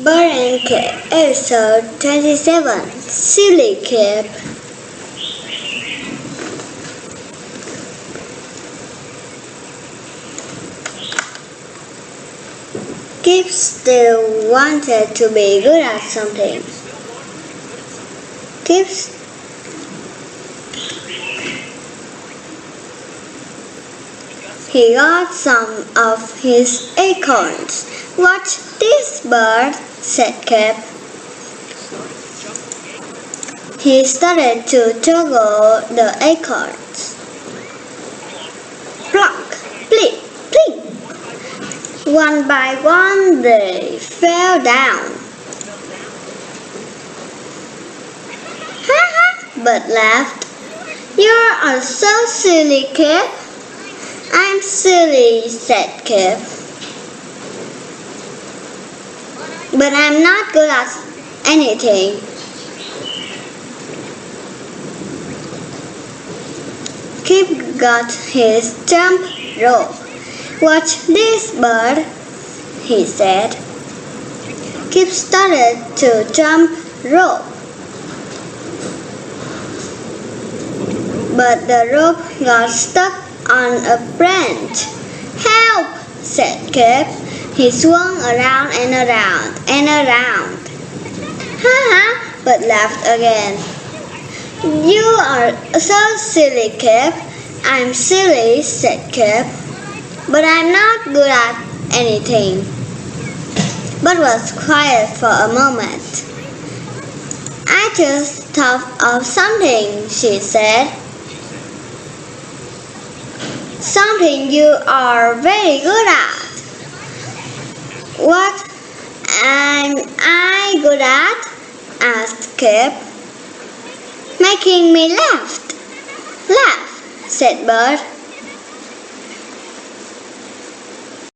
Bird and Kip, Episode 27. Silly Kip. Kip still wanted to be good at something. He got some of his acorns. "Watch this, Bird," said Kip. He started to juggle the acorns. Pluck, plink, plink. One by one they fell down. "Ha ha," Bird laughed. "You're so silly, Kip." "I'm silly," said Kip. "But I'm not good at anything." Kip got his jump rope. "Watch this, Bird," he said. Kip started to jump rope, but the rope got stuck on a branch. "Help," said Kip. He swung around and around and around. "Ha ha," Bird laughed again. "You are so silly, Kip." "I'm silly," said Kip. "But I'm not good at anything." Bird was quiet for a moment. "I just thought of something," she said. "Something you are very good at." "What am I good at?" asked Kip. "Making me laugh," said Bird.